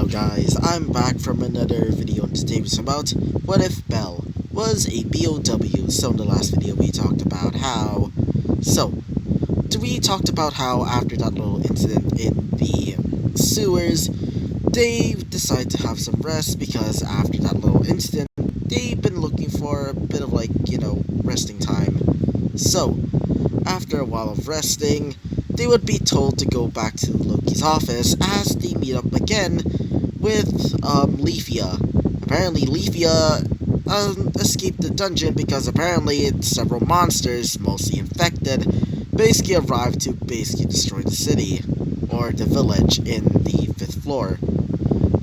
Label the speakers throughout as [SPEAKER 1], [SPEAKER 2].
[SPEAKER 1] Hello guys, I'm back from another video, and today was about what if Belle was a B.O.W. So in the last video we talked about how after that little incident in the sewers, they decide to have some rest because after that little incident they've been looking for a bit of resting time. So after a while of resting, they would be told to go back to Loki's office as they meet up again with Leafia. Apparently Leafia escaped the dungeon because apparently several monsters, mostly infected, basically arrived to basically destroy the city, or the village in the 5th floor.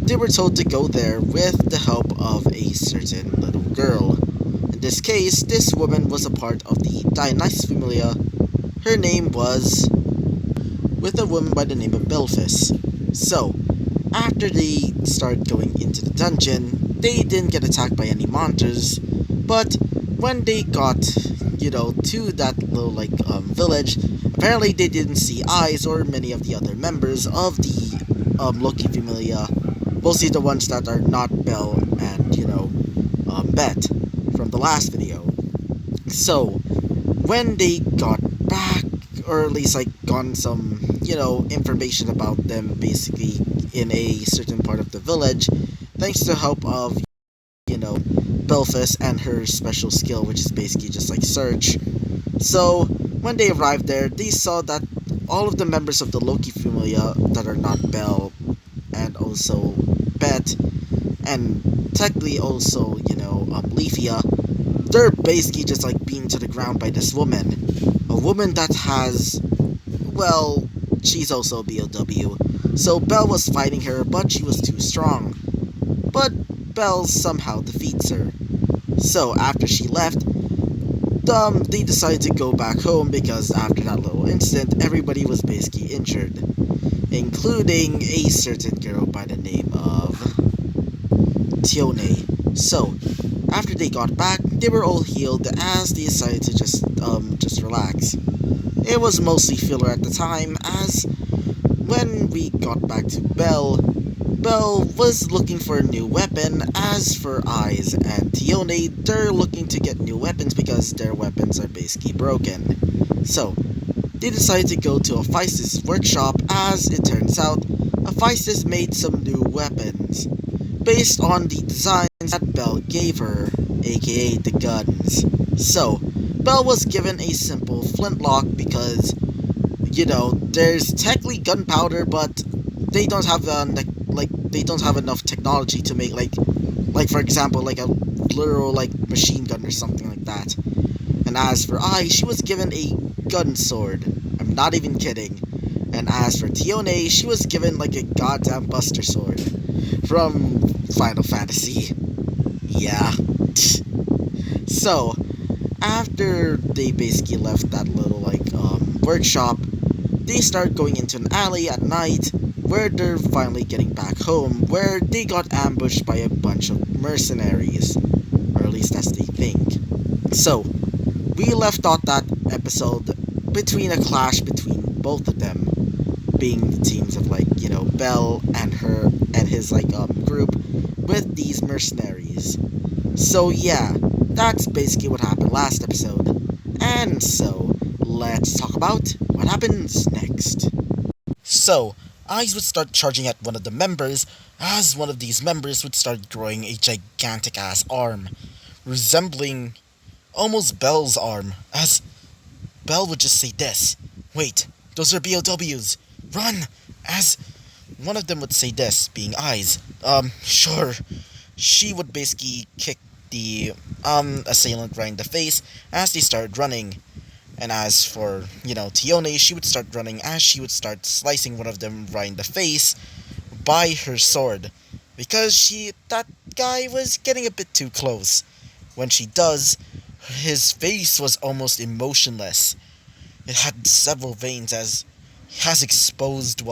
[SPEAKER 1] They were told to go there with the help of a certain little girl. In this case, this woman was a part of the Dionysus Familia. Her name was with a woman by the name of Belphis. So, after they started going into the dungeon, they didn't get attacked by any monsters, but when they got, to that little, village, apparently they didn't see Eyes or many of the other members of the, Loki Familia, mostly the ones that are not Belle and, Bet from the last video. So, when they got back, or at least gotten some information about them basically in a certain part of the village, thanks to the help of Belphis and her special skill, which is basically just search. So when they arrived there, they saw that all of the members of the Loki Familia that are not Belle and also Bet and technically also Leafia, they're basically just beaten to the ground by this woman. A woman that has, well, she's also a B.O.W. So Belle was fighting her, but she was too strong. But Belle somehow defeats her. So after she left, they decided to go back home because after that little incident, everybody was basically injured, including a certain girl by the name of Tione. So after they got back, they were all healed as they decided to just relax. It was mostly filler at the time, as when we got back to Belle was looking for a new weapon. As for Eyes and Tione, they're looking to get new weapons because their weapons are basically broken. So they decided to go to Hephaestus' workshop. As it turns out, Hephaestus made some new weapons based on the designs that Belle gave her, aka the guns. So Belle was given a simple flintlock because, there's technically gunpowder, but they don't have they don't have enough technology to make for example a literal machine gun or something like that. And as for I, she was given a gun sword. I'm not even kidding. And as for Tione, she was given a goddamn buster sword from Final Fantasy. Yeah. So after they basically left that little workshop, they start going into an alley at night where they're finally getting back home, where they got ambushed by a bunch of mercenaries, or at least as they think. So we left off that episode between a clash between both of them, being the teams of Belle and her and his group with these mercenaries. So yeah, that's basically what happened last episode. And so let's talk about what happens next. So Eyes would start charging at one of the members, as one of these members would start growing a gigantic ass arm, resembling almost Belle's arm, as Belle would just say this: "Wait, those are B.O.Ws, run!" As one of them would say this, being Eyes. Sure. She would basically kick the assailant right in the face as they started running. And as for, Tione, she would start running as she would start slicing one of them right in the face by her sword, because that guy was getting a bit too close. When she does, his face was almost emotionless. It had several veins as he has exposed,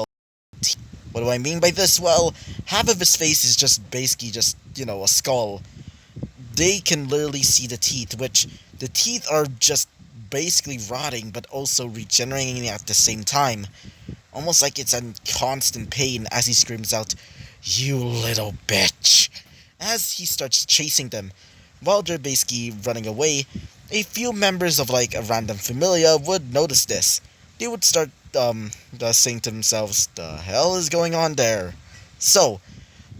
[SPEAKER 1] teeth. What do I mean by this? Well, half of his face is just basically just, a skull. They can literally see the teeth, which the teeth are just basically rotting but also regenerating at the same time. Almost like it's in constant pain as he screams out, You little bitch. As he starts chasing them, while they're basically running away, a few members of like a random familia would notice this. They would start saying to themselves, "The hell is going on there?" So,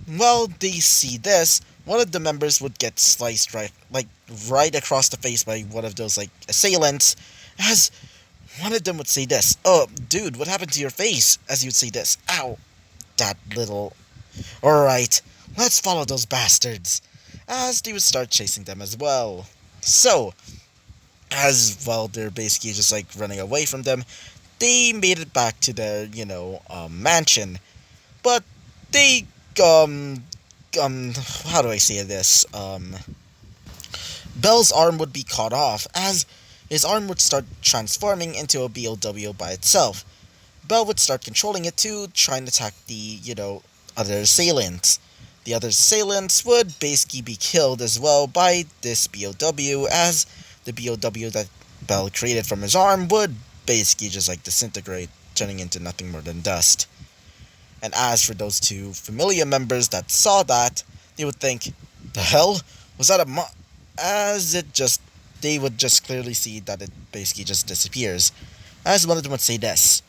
[SPEAKER 1] while they see this, one of the members would get sliced right across the face by one of those like assailants. As one of them would say this, "Oh, dude, what happened to your face?" As you'd say this, "Ow, that little." Alright, let's follow those bastards. As they would start chasing them as well. So, as well, they're basically just like running away from them. They made it back to their, mansion. But they, um, how do I say this? Bell's arm would be cut off as his arm would start transforming into a B.O.W. by itself. Bell would start controlling it to try and attack the, other assailants. The other assailants would basically be killed as well by this B.O.W. as the B.O.W. that Bell created from his arm would basically just like disintegrate, turning into nothing more than dust. And as for those two familiar members that saw that, they would think, the hell? Was that as it just, they would just clearly see that it basically just disappears. As one of them would say this,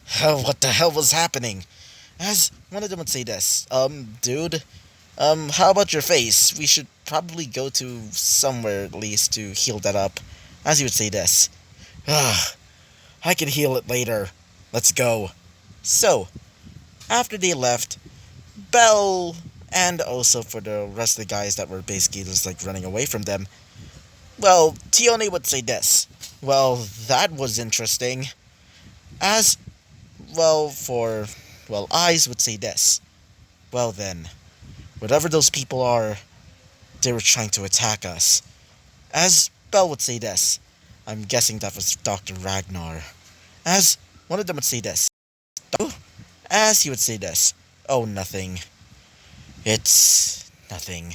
[SPEAKER 1] hell, what the hell was happening? As one of them would say this, dude, how about your face? We should probably go to somewhere at least to heal that up. As he would say this, ah, I can heal it later. Let's go. So, after they left, Bell, and also for the rest of the guys that were basically just like running away from them, well, Tione would say this. Well, that was interesting. As, Eyes would say this. Well then, whatever those people are, they were trying to attack us. As Bell would say this. I'm guessing that was Dr. Ragnar. As one of them would say this. As he would say this. Oh, nothing. It's nothing.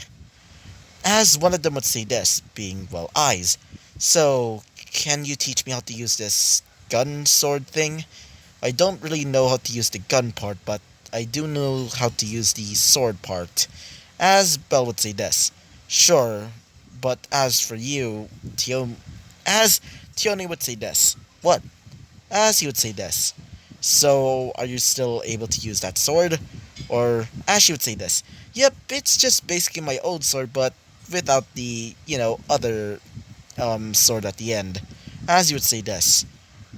[SPEAKER 1] As one of them would say this, being, Eyes. So, can you teach me how to use this gun sword thing? I don't really know how to use the gun part, but I do know how to use the sword part. As Bell would say this. Sure, but as for you, as Tione would say this. What? As he would say this. So, are you still able to use that sword? Or, as she would say this. Yep, it's just basically my old sword, but without the, other, sword at the end. As you would say this.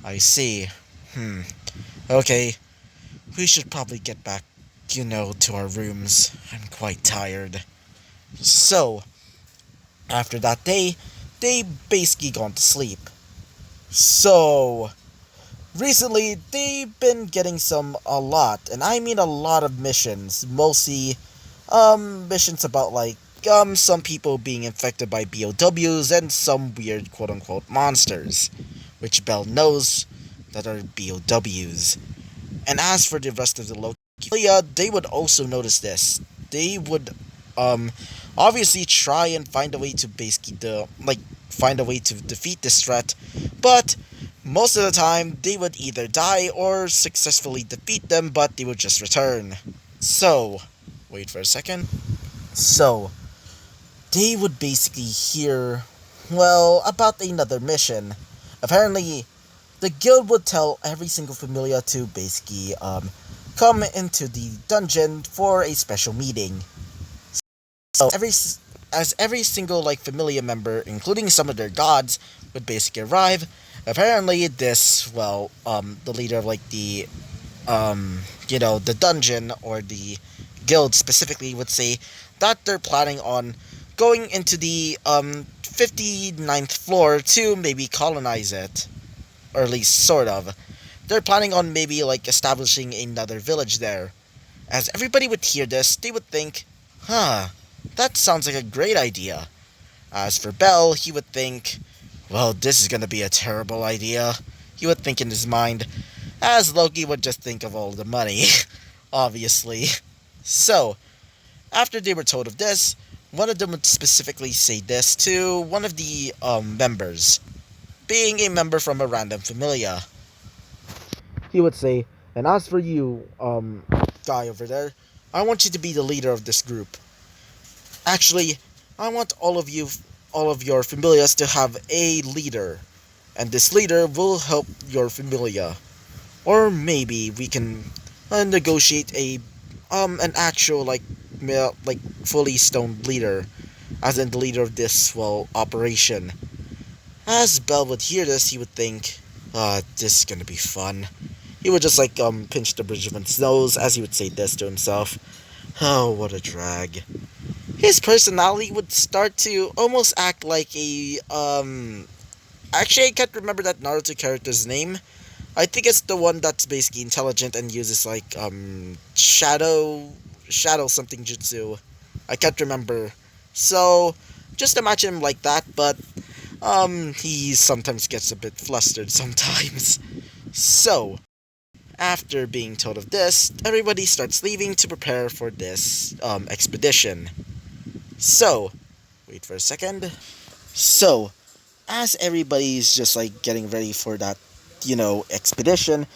[SPEAKER 1] I see. Okay. We should probably get back, to our rooms. I'm quite tired. So, after that day, they basically gone to sleep. So, recently, they've been getting a lot, and I mean a lot of missions. Mostly, missions about, like, some people being infected by B.O.Ws and some weird quote-unquote monsters, which Bell knows that are B.O.Ws. And as for the rest of the Loki, they would also notice this. They would, obviously try and find a way to basically, find a way to defeat this threat, but most of the time, they would either die or successfully defeat them, but they would just return. So, wait for a second. So, they would basically hear, about another mission. Apparently, the guild would tell every single familia to basically, come into the dungeon for a special meeting. So, every single, familia member, including some of their gods, would basically arrive. Apparently, the leader of, the dungeon, or the guild specifically, would say that they're planning on going into the, 59th floor to maybe colonize it. Or at least, sort of. They're planning on maybe, establishing another village there. As everybody would hear this, they would think, that sounds like a great idea. As for Bell, he would think, well, this is gonna be a terrible idea. He would think in his mind, as Loki would just think of all the money, obviously. So, after they were told of this, one of them would specifically say this to one of the members, being a member from a random familia. He would say, and as for you, guy over there, I want you to be the leader of this group. Actually, I want all of your familias to have a leader, and this leader will help your familia. Or maybe we can negotiate an actual like fully stoned leader, as in the leader of this operation. As Bell would hear this, he would think, this is gonna be fun. He would just pinch the bridge of his nose as he would say this to himself. Oh, what a drag. His personality would start to almost act like a actually I can't remember that Naruto character's name. I think it's the one that's basically intelligent and uses shadow something jutsu. I can't remember. So just imagine him like that, but he sometimes gets a bit flustered sometimes. So after being told of this, everybody starts leaving to prepare for this expedition. So wait for a second. So as everybody's just getting ready for that, expedition,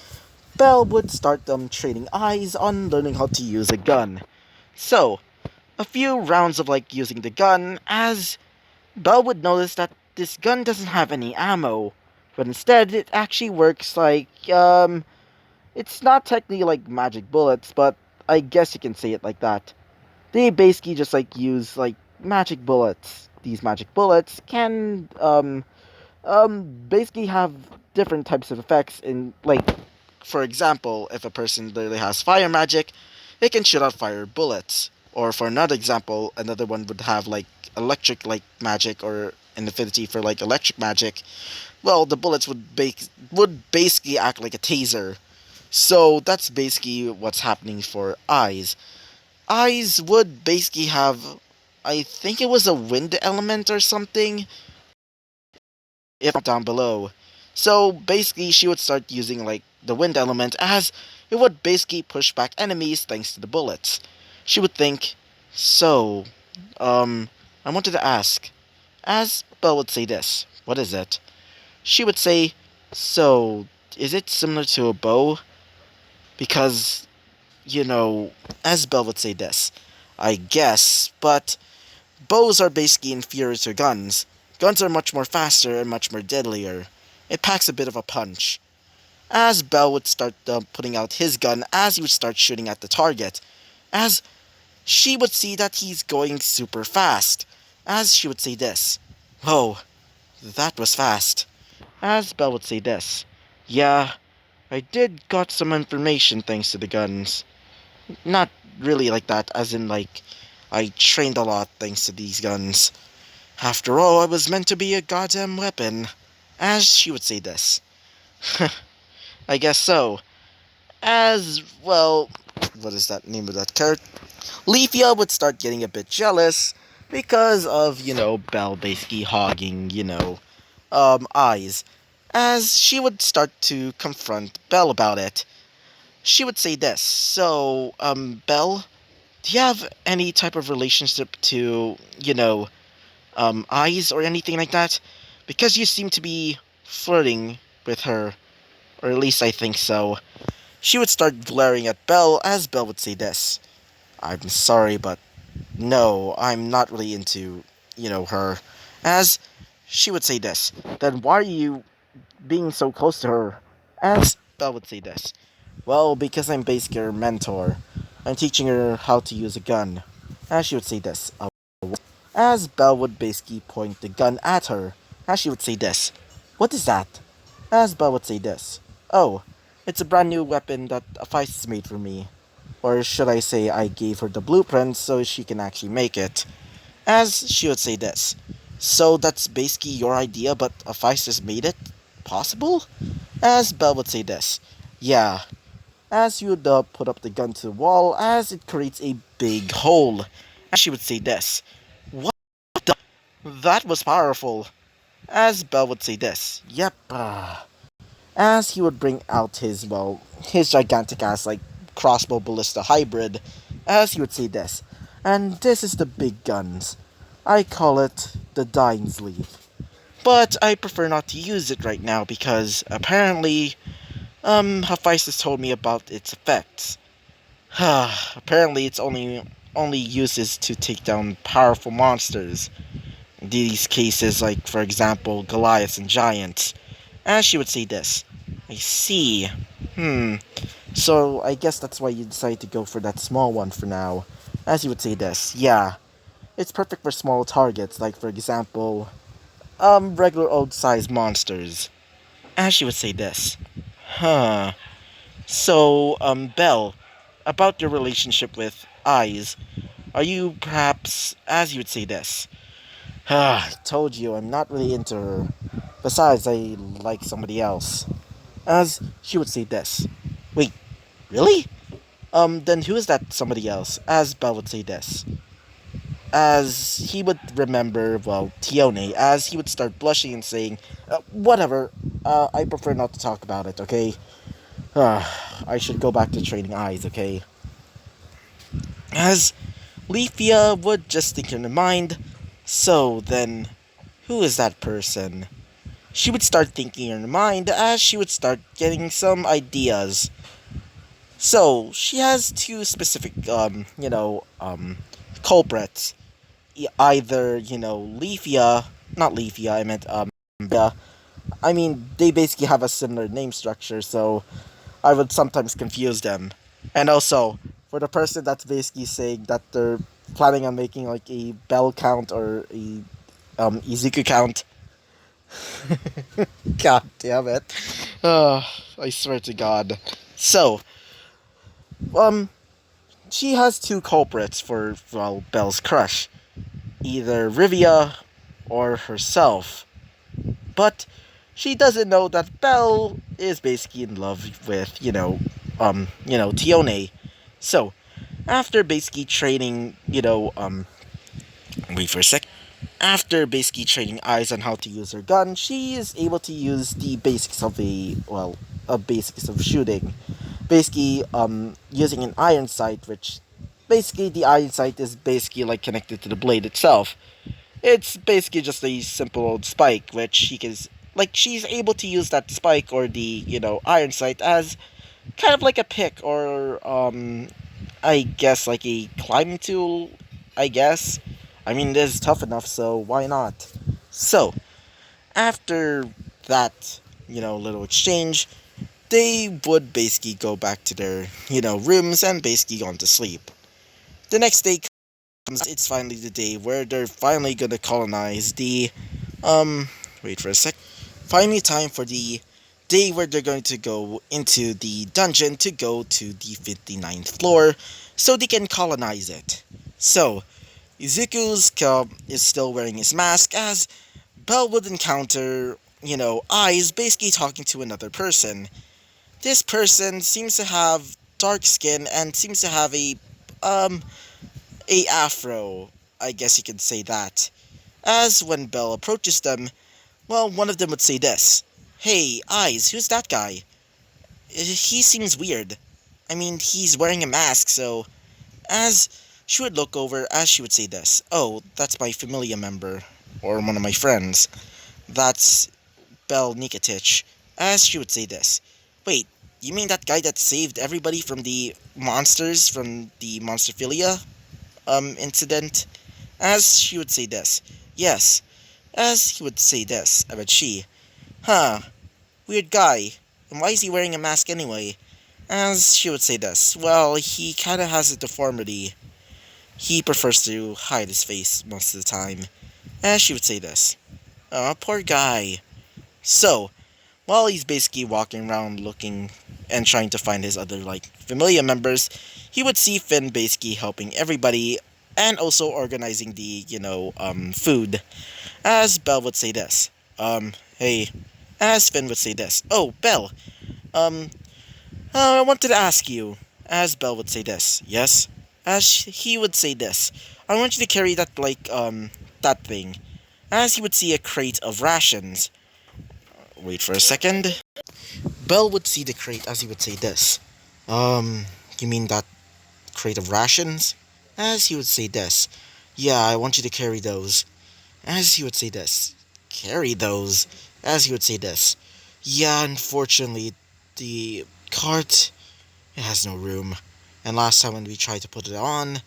[SPEAKER 1] Bell would start training eyes on learning how to use a gun. So, a few rounds of using the gun, as Bell would notice that this gun doesn't have any ammo, but instead it actually works it's not technically like magic bullets, but I guess you can say it like that. They basically just use magic bullets. These magic bullets can basically have different types of effects in for example, if a person literally has fire magic, they can shoot out fire bullets. Or for another example, another one would have electric magic or an affinity for electric magic. Well, the bullets would basically act like a taser. So that's basically what's happening for eyes. Eyes would basically have, I think it was a wind element or something, if down below. So basically, she would start using the wind element, as it would basically push back enemies thanks to the bullets. She would think, so, I wanted to ask, as Belle would say this, what is it? She would say, so, is it similar to a bow? Because, as Belle would say this, I guess, but bows are basically inferior to guns. Guns are much more faster and much more deadlier. It packs a bit of a punch. As Bell would start putting out his gun, as he would start shooting at the target, as she would see that he's going super fast, as she would say this, "Oh, that was fast." As Bell would say this, "Yeah, I did got some information thanks to the guns. Not really like that, as in I trained a lot thanks to these guns. After all, I was meant to be a goddamn weapon." As she would say this. I guess so. As, well, what is that name of that character? Leafia would start getting a bit jealous because of, Belle basically hogging, eyes. As she would start to confront Belle about it, she would say this, so, Belle, do you have any type of relationship to, eyes or anything like that? Because you seem to be flirting with her, or at least I think so. She would start glaring at Belle, as Belle would say this, I'm sorry, but no, I'm not really into, her. As she would say this, then why are you being so close to her? As Belle would say this, well, because I'm basically her mentor. I'm teaching her how to use a gun. As she would say this, as Belle would basically point the gun at her, as she would say this, what is that? As Belle would say this, oh, it's a brand new weapon that a Feist made for me. Or should I say I gave her the blueprint so she can actually make it. As she would say this, so that's basically your idea, but a Feist has made it possible? As Belle would say this, yeah. As you would put up the gun to the wall, as it creates a big hole. As she would say this, what the? That was powerful. As Belle would say this, yep. As he would bring out his gigantic ass, crossbow ballista hybrid, as he would say this, and this is the big guns. I call it the Dying Sleeve. But I prefer not to use it right now because apparently, Hephaestus told me about its effects. Apparently, it's only uses to take down powerful monsters. These cases, like for example, Goliaths and giants. As she would say this. I see. Hmm. So I guess that's why you decided to go for that small one for now. As you would say this. Yeah. It's perfect for small targets, like for example, regular old sized monsters. As she would say this. Huh. So, Belle, about your relationship with eyes, are you perhaps, as you would say this? I told you I'm not really into her. Besides, I like somebody else. As she would say this. Wait, really? Then who is that somebody else? As Belle would say this. As he would remember, well, Tione, as he would start blushing and saying, whatever, I prefer not to talk about it, okay? Uh, I should go back to training eyes, okay? As Leafia would just think in her mind, so then, who is that person? She would start thinking in her mind as she would start getting some ideas. So, she has two specific, culprits. Either, Leafia, not Leafia, I meant, yeah. I mean, they basically have a similar name structure, so I would sometimes confuse them. And also, for the person that's basically saying that they're planning on making like a bell count or a Izuku count. God damn it. Uh, I swear to God. So, um, she has two culprits for, well, Belle's crush. Either Rivia or herself. But she doesn't know that Belle is basically in love with, Tione. So, after basically training, wait for a sec. After basically training eyes on how to use her gun, she is able to use the basics of basics of shooting. Basically, using an iron sight, which basically the iron sight is basically like connected to the blade itself. It's basically just a simple old spike, which she's able to use that spike or the iron sight as kind of like a pick or I guess like a climbing tool. I guess. I mean, it is tough enough, so why not? So after that, little exchange, they would basically go back to their rooms and basically go on to sleep. The next day comes. It's finally the day where they're finally gonna colonize the um, wait for a sec. Finally, time for the day where they're going to go into the dungeon to go to the 59th floor so they can colonize it. So, Izuku's is still wearing his mask as Belle would encounter, eyes basically talking to another person. This person seems to have dark skin and seems to have um, a afro. I guess you could say that. As when Belle approaches them, well, one of them would say this. Hey, Eyes, who's that guy? He seems weird. I mean, he's wearing a mask, so... As she would look over, as she would say this. Oh, that's my familia member. Or one of my friends. That's Bel Nikitich. As she would say this. Wait, you mean that guy that saved everybody from the monsters from the Monsterphilia, incident? As she would say this. Yes. As he would say this about she. Huh. Weird guy. And why is he wearing a mask anyway? As she would say this. Well, he kinda has a deformity. He prefers to hide his face most of the time. As she would say this. Oh, poor guy. So, while he's basically walking around looking and trying to find his other, familiar members, he would see Finn basically helping everybody and also organizing the, food. As Belle would say this. Hey. As Finn would say this. Oh, Belle. Um, I wanted to ask you. As Belle would say this. Yes? As he would say this. I want you to carry that, that thing. As he would see a crate of rations. Wait for a second. Belle would see the crate as he would say this. You mean that crate of rations? As he would say this. Yeah, I want you to carry those. As he would say this. Carry those. As he would say this. Yeah, unfortunately, the cart, it has no room. And last time when we tried to put it on,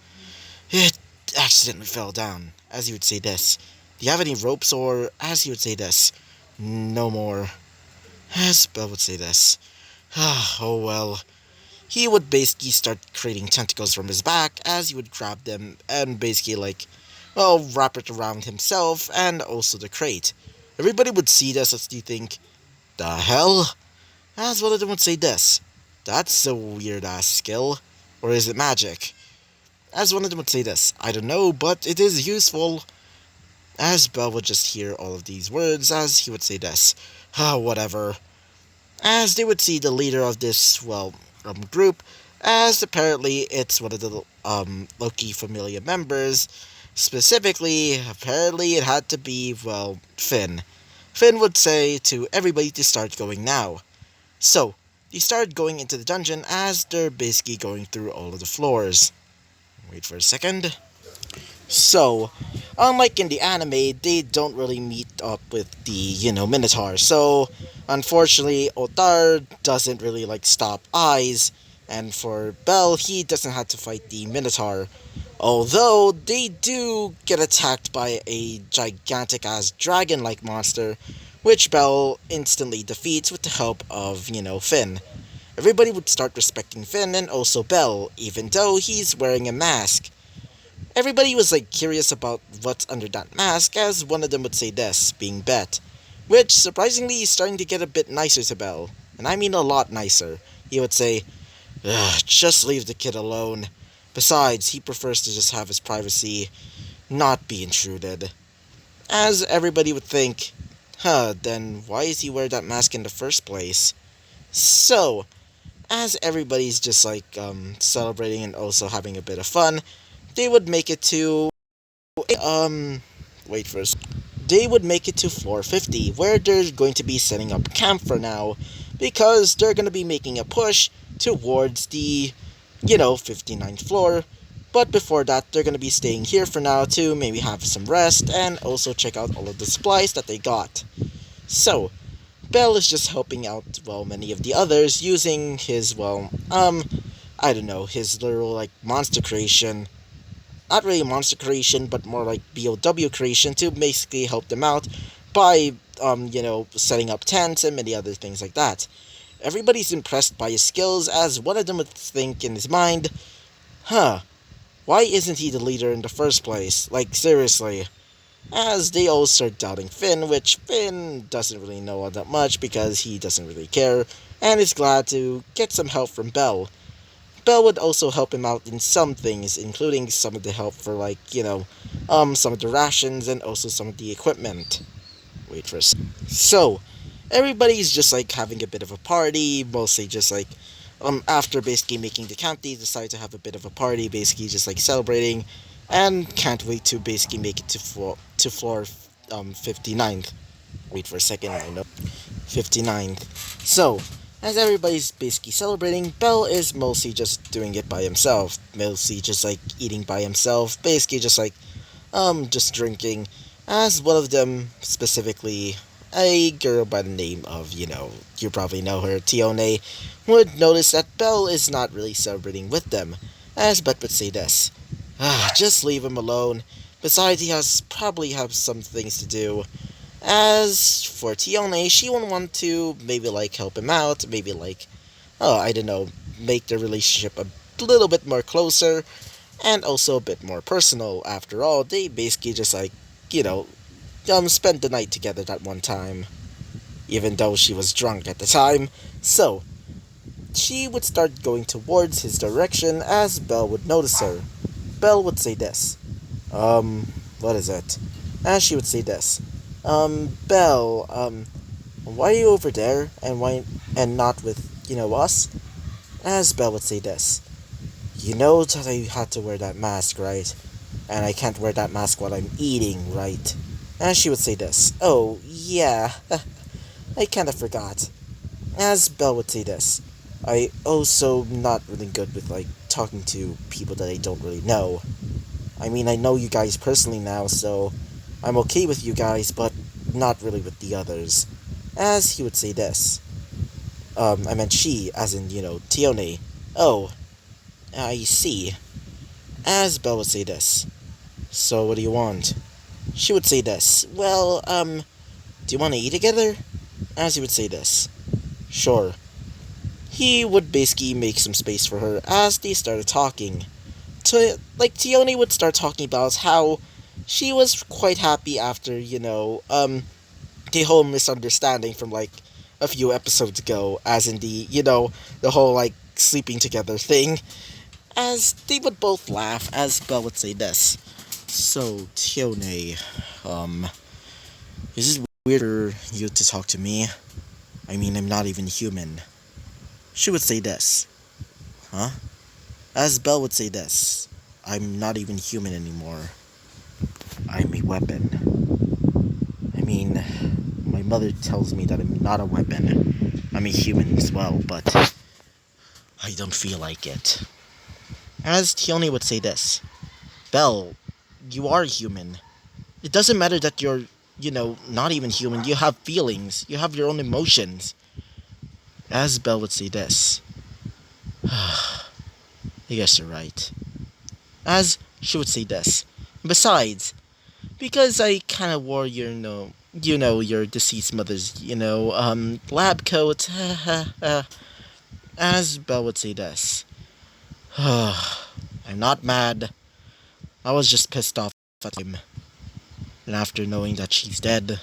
[SPEAKER 1] it accidentally fell down. As he would say this, do you have any ropes? Or as he would say this, no more. As Belle would say this, oh well. He would basically start creating tentacles from his back as he would grab them and basically wrap it around himself and also the crate. Everybody would see this as you think, the hell? As one of them would say this, that's a weird ass skill. Or is it magic? As one of them would say this, I don't know, but it is useful. As Belle would just hear all of these words as he would say this, whatever. As they would see the leader of this, group, as apparently it's one of the Loki familiar members. Specifically, apparently it had to be, Finn. Finn would say to everybody to start going now. So, they started going into the dungeon as they're basically going through all of the floors. Wait for a second. So, unlike in the anime, they don't really meet up with the, Minotaur. So, unfortunately, Otar doesn't really stop eyes, and for Bell, he doesn't have to fight the Minotaur. Although they do get attacked by a gigantic ass dragon like monster, which Bell instantly defeats with the help of, Finn. Everybody would start respecting Finn and also Bell, even though he's wearing a mask. Everybody was curious about what's under that mask, as one of them would say this, being Bet, which surprisingly is starting to get a bit nicer to Bell, and I mean a lot nicer. He would say, ugh, just leave the kid alone. Besides, he prefers to just have his privacy, not be intruded. As everybody would think, then why is he wearing that mask in the first place? So, as everybody's just celebrating and also having a bit of fun, they would make it to wait first. They would make it to floor 50, where they're going to be setting up camp for now, because they're going to be making a push towards the 59th floor. But before that, they're going to be staying here for now to maybe have some rest and also check out all of the supplies that they got. So, Bell is just helping out, many of the others using his, I don't know, his literal, monster creation. Not really monster creation, but more like B.O.W. creation to basically help them out by, setting up tents and many other things like that. Everybody's impressed by his skills, as one of them would think in his mind, why isn't he the leader in the first place? Seriously. As they all start doubting Finn, which Finn doesn't really know all that much because he doesn't really care, and is glad to get some help from Bell. Bell would also help him out in some things, including some of the help for, some of the rations and also some of the equipment. Wait for a second. So, everybody's just, having a bit of a party, mostly just, after basically making the camp, they decide to have a bit of a party, basically just, celebrating, and can't wait to basically make it to floor 59th. Wait for a second, I know. 59th. So, as everybody's basically celebrating, Bell is mostly just doing it by himself. Mostly just eating by himself. Basically just drinking. As one of them, specifically a girl by the name of, you probably know her, Tione, would notice that Bell is not really celebrating with them. As Bet would say this, just leave him alone. Besides, he probably have some things to do. As for Tione, she would want to maybe help him out, maybe I don't know, make their relationship a little bit more closer, and also a bit more personal. After all, they basically just spent the night together that one time, even though she was drunk at the time. So, she would start going towards his direction as Belle would notice her. Belle would say this, what is it? As she would say this, Belle, why are you over there and not with, us? As Belle would say this, you know that I had to wear that mask, right? And I can't wear that mask while I'm eating, right? And she would say this, oh, yeah, I kinda forgot. As Belle would say this, I also not really good with, talking to people that I don't really know. I mean, I know you guys personally now, so I'm okay with you guys, but not really with the others. As he would say this. I meant she, as in, Tione. Oh, I see. As Belle would say this. So what do you want? She would say this. Well, do you want to eat together? As he would say this. Sure. He would basically make some space for her as they started talking. Tione would start talking about how she was quite happy after, the whole misunderstanding from like a few episodes ago, as in the whole like sleeping together thing. As they would both laugh, as Belle would say this. So, Tione, um, is it weird for you to talk to me? I mean, I'm not even human. She would say this. Huh? As Belle would say this. I'm not even human anymore. I'm a weapon. I mean, my mother tells me that I'm not a weapon. I'm a human as well, but I don't feel like it. As Tione would say this. Belle, you are human. It doesn't matter that you're, not even human. You have feelings. You have your own emotions. As Belle would say this. I guess you're right. As she would say this. Besides, because I kind of wore your, your deceased mother's, lab coat. As Belle would say this. I'm not mad. I was just pissed off at him. And after knowing that she's dead,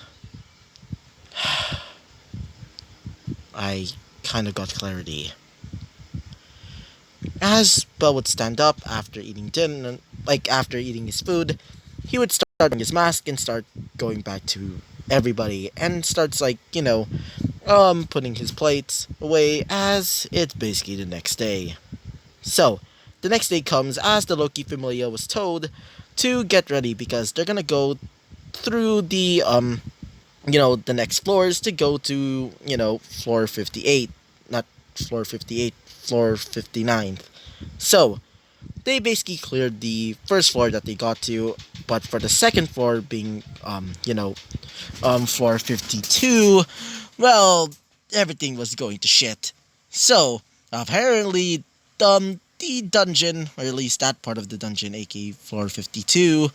[SPEAKER 1] I kind of got clarity. As Belle would stand up after eating dinner, like after eating his food, he would start wearing his mask and start going back to everybody and starts putting his plates away as it's basically the next day. So, the next day comes as the Loki Familia was told to get ready because they're gonna go through the next floors to go to, floor 58. Not floor 58, floor 59. So, they basically cleared the first floor that they got to, but for the second floor being, floor 52, well, everything was going to shit. So, apparently, the dungeon, or at least that part of the dungeon, aka floor 52,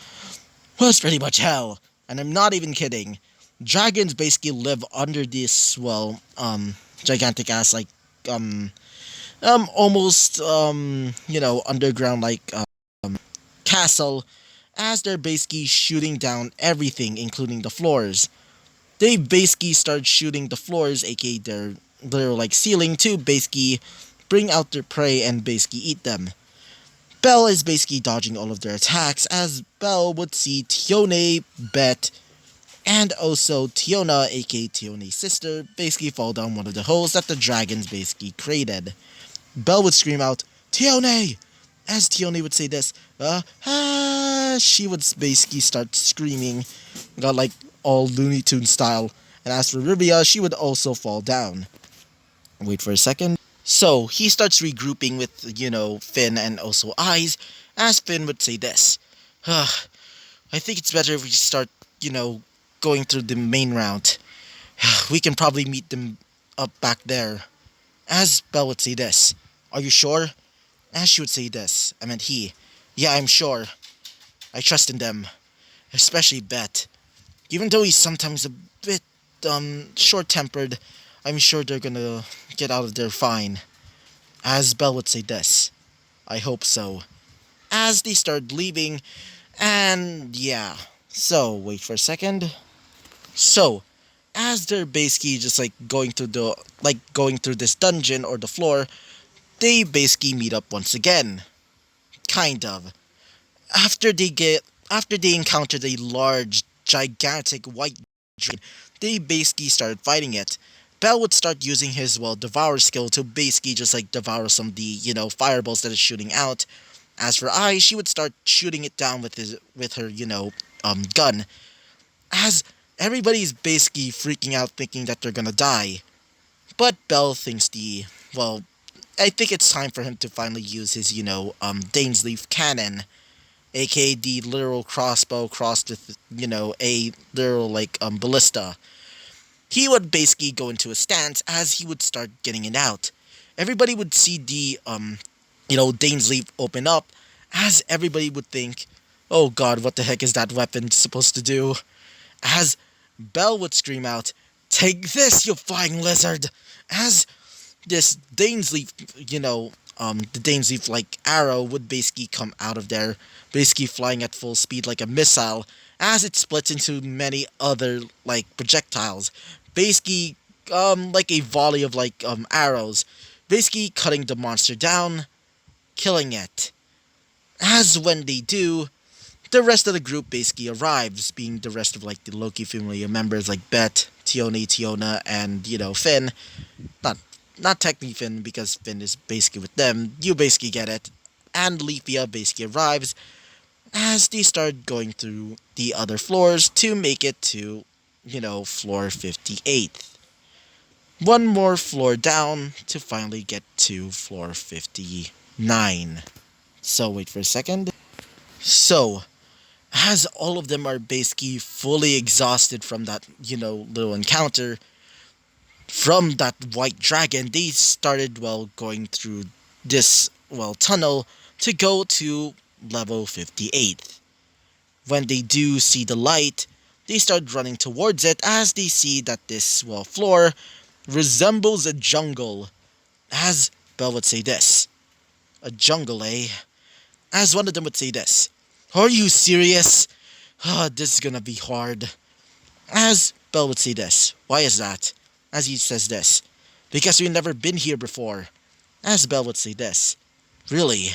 [SPEAKER 1] was pretty much hell. And I'm not even kidding. Dragons basically live under this, gigantic ass, almost, underground, castle, as they're basically shooting down everything, including the floors. They basically start shooting the floors, aka their literal, ceiling, to basically bring out their prey and basically eat them. Belle is basically dodging all of their attacks, as Belle would see Tione, Bet, and also Tiona, aka Tione's sister, basically fall down one of the holes that the dragons basically created. Belle would scream out, Tione! As Tione would say this, she would basically start screaming, all Looney Tune style. And as for Rivia, she would also fall down. Wait for a second. So, he starts regrouping with, Finn and also Eyes, as Finn would say this. I think it's better if we start, going through the main route. We can probably meet them up back there. As Belle would say this. Are you sure? As she would say this. I meant he. Yeah, I'm sure. I trust in them. Especially Bet. Even though he's sometimes a bit, short-tempered, I'm sure they're gonna get out of there fine. As Belle would say this. I hope so. As they start leaving, and yeah. So, wait for a second. So, as they're basically just going through this dungeon or the floor, they basically meet up once again. Kind of. After they get after they encountered a large, gigantic white dragon, they basically started fighting it. Bell would start using his devour skill to basically just devour some of the, fireballs that it's shooting out. As for I, she would start shooting it down with her, gun. As everybody's basically freaking out thinking that they're gonna die. But Bell thinks I think it's time for him to finally use his, Dainsleif cannon, aka the literal crossbow crossed with, a literal, ballista. He would basically go into a stance as he would start getting it out. Everybody would see the Dane's Leap open up, as everybody would think, oh god, what the heck is that weapon supposed to do? As Belle would scream out, take this, you flying lizard! As this Dane's Leaf, the Dane's Leaf like arrow would basically come out of there, basically flying at full speed like a missile, as it splits into many other like projectiles, basically like a volley of like arrows, basically cutting the monster down, killing it. As when they do, the rest of the group basically arrives, being the rest of like the Loki family members like Bet, Tiona, and Finn. Not not technically Finn because Finn is basically with them. You basically get it. And Leafia basically arrives as they start going through the other floors to make it to, floor 58. One more floor down to finally get to floor 59. So wait for a second. So, as all of them are basically fully exhausted from that, little encounter, from that white dragon, they started, going through this, tunnel to go to level 58. When they do see the light, they start running towards it as they see that this, floor resembles a jungle. As Belle would say this, a jungle, eh? As one of them would say this, are you serious? This is gonna be hard. As Belle would say this, why is that? As he says this, because we've never been here before. As Belle would say this, really?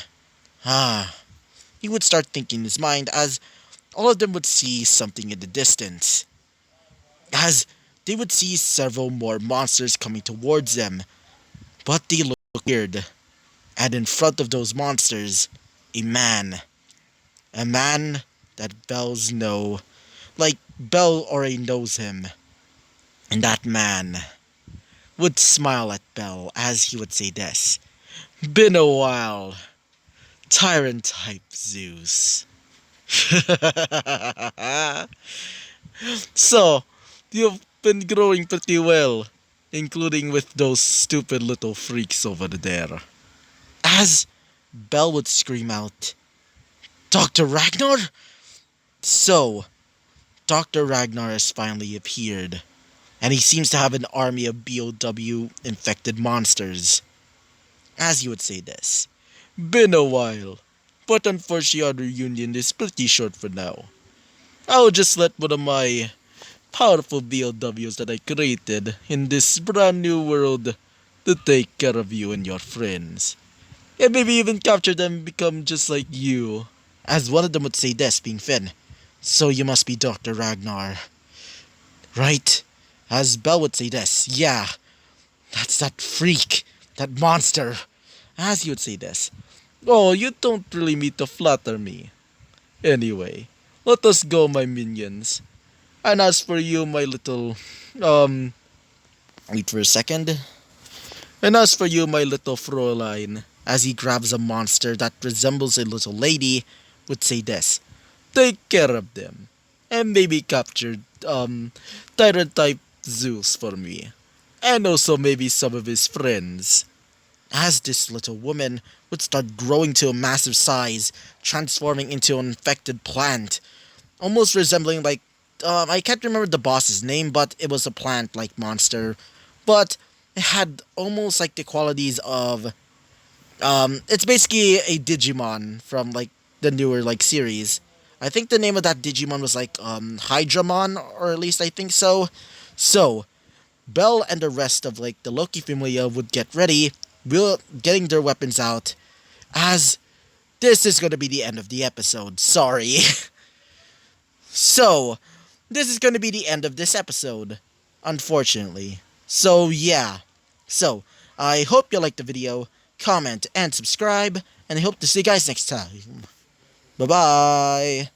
[SPEAKER 1] Ah. He would start thinking in his mind as all of them would see something in the distance. As they would see several more monsters coming towards them, but they look weird. And in front of those monsters, a man. A man that Belle's know. Like, Belle already knows him. And that man would smile at Belle as he would say this. Been a while. Tyrant type Zeus. So, you've been growing pretty well, including with those stupid little freaks over there. As Belle would scream out, Dr. Ragnar? So, Dr. Ragnar has finally appeared, and he seems to have an army of B.O.W. infected monsters. As he would say this, been a while, but unfortunately our reunion is pretty short for now. I'll just let one of my powerful B.O.Ws that I created in this brand new world to take care of you and your friends. And maybe even capture them and become just like you. As one of them would say this, being Finn. So you must be Dr. Ragnar. Right? As Belle would say this, yeah, that's that freak, that monster. As he would say this, oh, you don't really mean to flatter me. Anyway, let us go, my minions. And as for you, my little, wait for a second. And as for you, my little Fräulein, as he grabs a monster that resembles a little lady, would say this, take care of them, and maybe capture, Tyrant type Zeus for me. And also maybe some of his friends. As this little woman would start growing to a massive size, transforming into an infected plant, almost resembling like, I can't remember the boss's name, but it was a plant-like monster. But it had almost like the qualities of, it's basically a Digimon from like the newer like series. I think the name of that Digimon was like, Hydramon, or at least I think so. So, Belle and the rest of like the Loki family would get ready, getting their weapons out, as this is going to be the end of the episode. Sorry. So, this is going to be the end of this episode, unfortunately. So, yeah. So, I hope you liked the video, comment, and subscribe, and I hope to see you guys next time. Bye-bye!